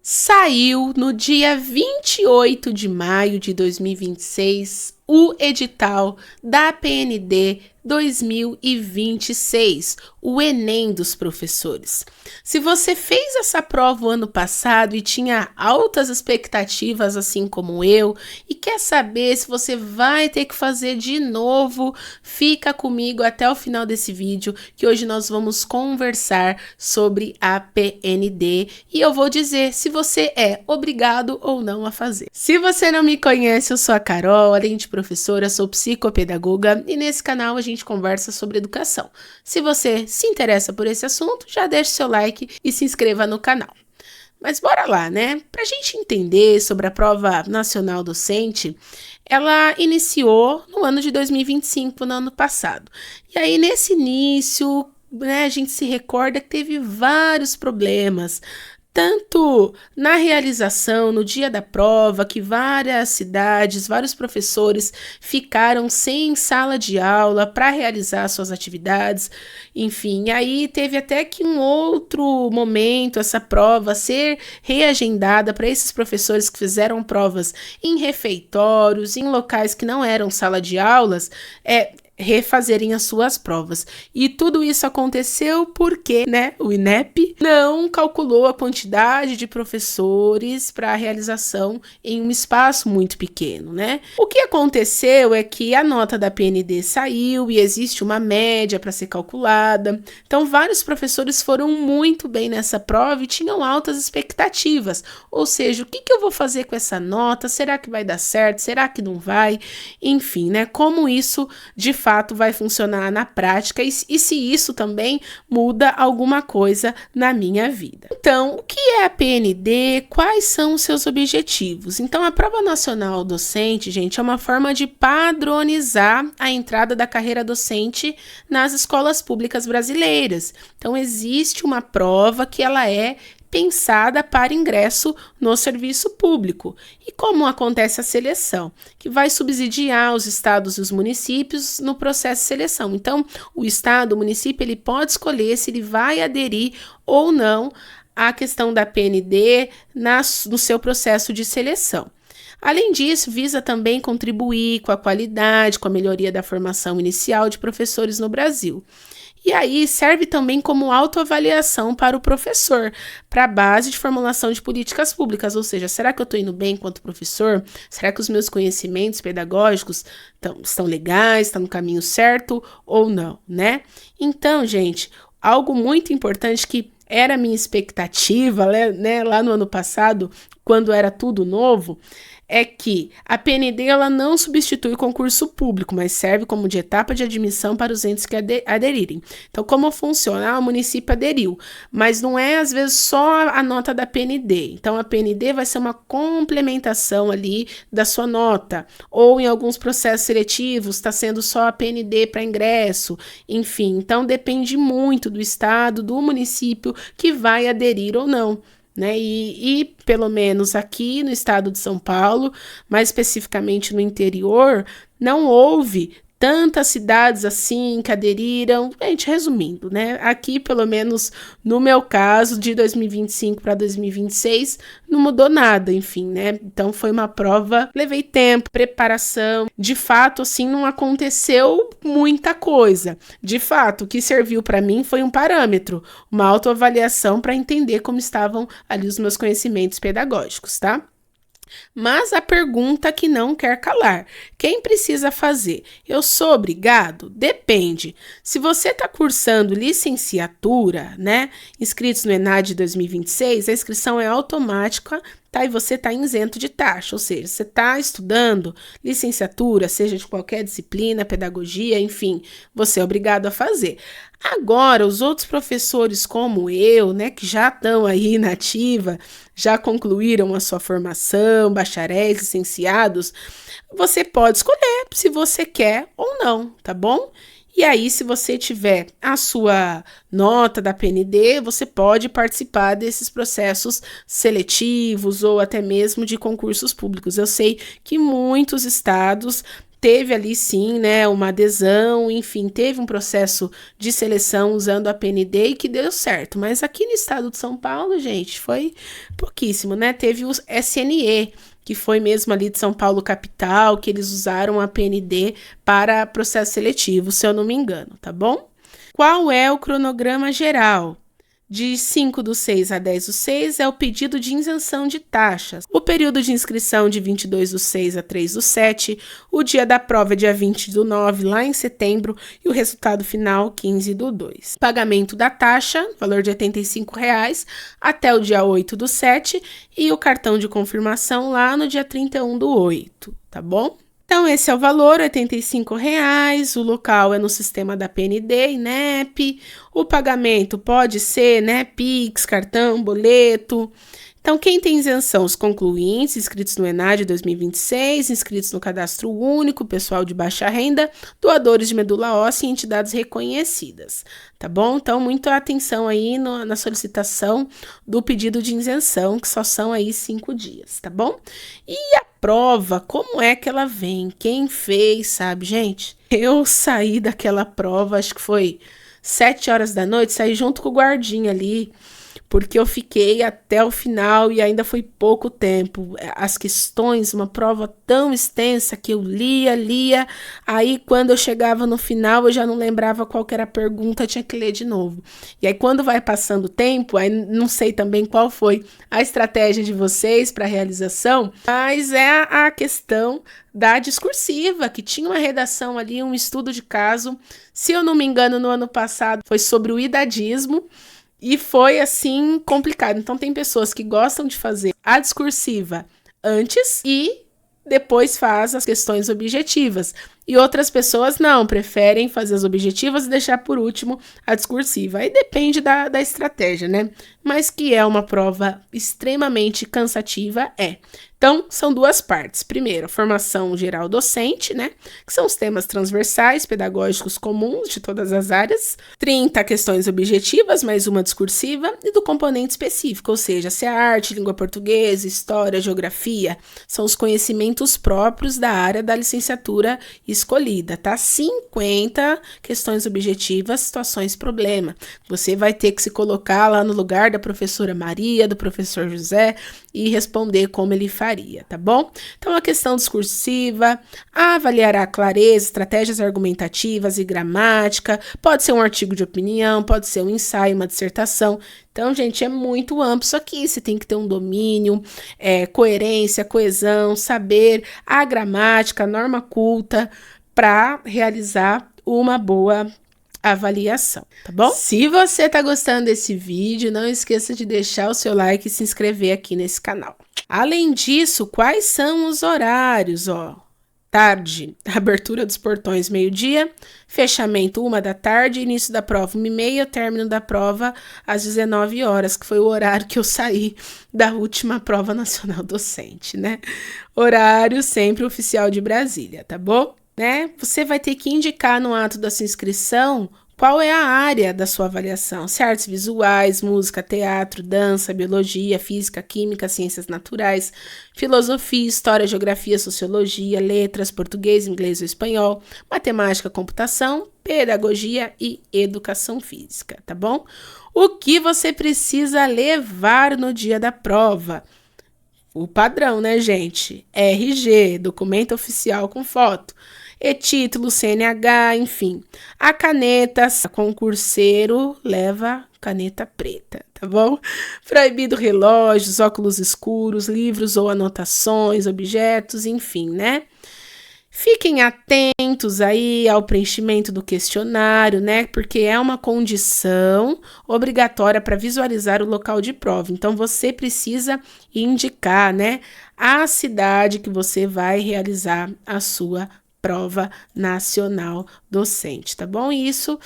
Saiu no dia 28 de maio de 2026 o edital da PND 2026, o Enem dos professores. Se você fez essa prova o ano passado e tinha altas expectativas, assim como eu, e quer saber se você vai ter que fazer de novo, fica comigo até o final desse vídeo, que hoje nós vamos conversar sobre a PND e eu vou dizer se você é obrigado ou não a fazer. Se você não me conhece, eu sou a Carol, além de professora, sou psicopedagoga e nesse canal a gente conversa sobre educação. Se você se interessa por esse assunto, já deixe seu like e se inscreva no canal. Mas bora lá, né? Para a gente entender sobre a Prova Nacional Docente, ela iniciou no ano de 2025, no ano passado. E aí, nesse início, né, a gente se recorda que teve vários problemas, tanto na realização, no dia da prova, que várias cidades, vários professores ficaram sem sala de aula para realizar suas atividades, enfim, aí teve até que um outro momento essa prova ser reagendada para esses professores que fizeram provas em refeitórios, em locais que não eram sala de aulas, refazerem as suas provas. E tudo isso aconteceu porque, né, o INEP não calculou a quantidade de professores para a realização em um espaço muito pequeno, né? O que aconteceu é que a nota da PND saiu e existe uma média para ser calculada. Então, vários professores foram muito bem nessa prova e tinham altas expectativas. Ou seja, o que eu vou fazer com essa nota? Será que vai dar certo? Será que não vai? Enfim, né? Como isso, de fato, vai funcionar na prática e se isso também muda alguma coisa na minha vida. Então, o que é a PND? Quais são os seus objetivos? Então, a Prova Nacional Docente, gente, é uma forma de padronizar a entrada da carreira docente nas escolas públicas brasileiras. Então, existe uma prova que ela é pensada para ingresso no serviço público. E como acontece a seleção? Que vai subsidiar os estados e os municípios no processo de seleção. Então, o estado, o município, ele pode escolher se ele vai aderir ou não à questão da PND no seu processo de seleção. Além disso, visa também contribuir com a qualidade, com a melhoria da formação inicial de professores no Brasil. E aí serve também como autoavaliação para o professor, para a base de formulação de políticas públicas, ou seja, será que eu estou indo bem enquanto professor? Será que os meus conhecimentos pedagógicos estão legais, estão no caminho certo ou não, né? Então, gente, algo muito importante que era a minha expectativa, né, lá no ano passado, quando era tudo novo, é que a PND ela não substitui concurso público, mas serve como de etapa de admissão para os entes que aderirem. Então, como funciona? O município aderiu, mas não é, às vezes, só a nota da PND. Então, a PND vai ser uma complementação ali da sua nota, ou em alguns processos seletivos está sendo só a PND para ingresso, enfim. Então, depende muito do estado, do município que vai aderir ou não. Né? E pelo menos aqui no estado de São Paulo, mais especificamente no interior, não houve tantas cidades assim que aderiram. Gente, resumindo, né? Aqui, pelo menos no meu caso, de 2025 para 2026, não mudou nada, enfim, né? Então foi uma prova, levei tempo, preparação. De fato, assim, não aconteceu muita coisa. De fato, o que serviu para mim foi um parâmetro, uma autoavaliação para entender como estavam ali os meus conhecimentos pedagógicos, tá? Mas a pergunta que não quer calar: quem precisa fazer? Eu sou obrigado? Depende. Se você está cursando licenciatura, né, inscritos no ENAD 2026, a inscrição é automática, tá? E você está isento de taxa, ou seja, você está estudando licenciatura, seja de qualquer disciplina, pedagogia, enfim, você é obrigado a fazer. Agora, os outros professores como eu, né, que já estão aí na ativa, já concluíram a sua formação, bacharéis, licenciados, você pode escolher se você quer ou não, tá bom? E aí, se você tiver a sua nota da PND, você pode participar desses processos seletivos ou até mesmo de concursos públicos. Eu sei que muitos estados teve ali sim, né, uma adesão, enfim, teve um processo de seleção usando a PND e que deu certo. Mas aqui no estado de São Paulo, gente, foi pouquíssimo, né? Teve o SNE, que foi mesmo ali de São Paulo capital, que eles usaram a PND para processo seletivo, se eu não me engano, tá bom? Qual é o cronograma geral? De 5/6 a 10/6 é o pedido de isenção de taxas. O período de inscrição de 22/6 a 3/7, o dia da prova é dia 20/9, lá em setembro, e o resultado final 15/2. Pagamento da taxa, valor de R$ 85,00, até o dia 8/7, e o cartão de confirmação lá no dia 31/8, tá bom? Então, esse é o valor, R$ 85,00, o local é no sistema da PND, INEP, o pagamento pode ser, né, Pix, cartão, boleto. Então, quem tem isenção? Os concluintes, inscritos no ENAD 2026, inscritos no Cadastro Único, pessoal de baixa renda, doadores de medula óssea e entidades reconhecidas, tá bom? Então, muita atenção aí na solicitação do pedido de isenção, que só são aí 5 dias, tá bom? E a prova, como é que ela vem? Quem fez, sabe, gente? Eu saí daquela prova, acho que foi 7 horas da noite, saí junto com o guardinha ali, porque eu fiquei até o final e ainda foi pouco tempo. As questões, uma prova tão extensa que eu lia, aí quando eu chegava no final eu já não lembrava qual que era a pergunta, tinha que ler de novo. E aí quando vai passando o tempo, aí não sei também qual foi a estratégia de vocês para a realização, mas é a questão da discursiva, que tinha uma redação ali, um estudo de caso, se eu não me engano, no ano passado foi sobre o idadismo, e foi, assim, complicado. Então, tem pessoas que gostam de fazer a discursiva antes e depois faz as questões objetivas. E outras pessoas não, preferem fazer as objetivas e deixar por último a discursiva. Aí depende da estratégia, né? Mas que é uma prova extremamente cansativa, é. Então, são 2 partes. Primeiro, a formação geral docente, né? Que são os temas transversais, pedagógicos comuns de todas as áreas. 30 questões objetivas, mais uma discursiva. E do componente específico, ou seja, se é arte, língua portuguesa, história, geografia, são os conhecimentos próprios da área da licenciatura escolhida, tá? 50 questões objetivas, situações problema. Você vai ter que se colocar lá no lugar da professora Maria, do professor José e responder como ele faria, tá bom? Então, a questão discursiva avaliará clareza, estratégias argumentativas e gramática, pode ser um artigo de opinião, pode ser um ensaio, uma dissertação. Então, gente, é muito amplo isso aqui, você tem que ter um domínio, coerência, coesão, saber a gramática, a norma culta, para realizar uma boa avaliação, tá bom? Se você tá gostando desse vídeo, não esqueça de deixar o seu like e se inscrever aqui nesse canal. Além disso, quais são os horários, ó? Tarde, abertura dos portões 12h, fechamento 13h, início da prova 13h, término da prova às 19 horas, que foi o horário que eu saí da última prova nacional docente, né? Horário sempre oficial de Brasília, tá bom? Né? Você vai ter que indicar no ato da sua inscrição qual é a área da sua avaliação, se é artes visuais, música, teatro, dança, biologia, física, química, ciências naturais, filosofia, história, geografia, sociologia, letras, português, inglês ou espanhol, matemática, computação, pedagogia e educação física, tá bom? O que você precisa levar no dia da prova? O padrão, né, gente? RG, documento oficial com foto. E-título, CNH, enfim. A caneta, concurseiro leva caneta preta, tá bom? Proibido relógios, óculos escuros, livros ou anotações, objetos, enfim, né? Fiquem atentos aí ao preenchimento do questionário, né? Porque é uma condição obrigatória para visualizar o local de prova. Então, você precisa indicar, né, a cidade que você vai realizar a sua prova nacional docente, tá bom? E isso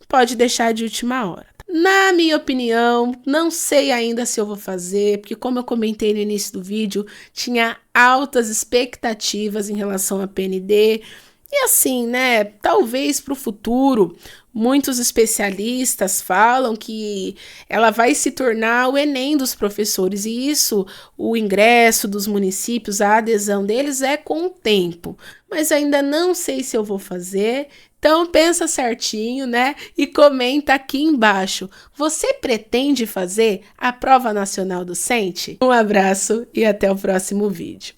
pode deixar de última hora. Na minha opinião, não sei ainda se eu vou fazer, porque como eu comentei no início do vídeo, tinha altas expectativas em relação à PND, e assim, né, talvez para o futuro Muitos especialistas falam que ela vai se tornar o Enem dos professores, e isso, o ingresso dos municípios, a adesão deles é com o tempo. Mas ainda não sei se eu vou fazer, então pensa certinho, né? E comenta aqui embaixo. Você pretende fazer a Prova Nacional Docente? Um abraço e até o próximo vídeo.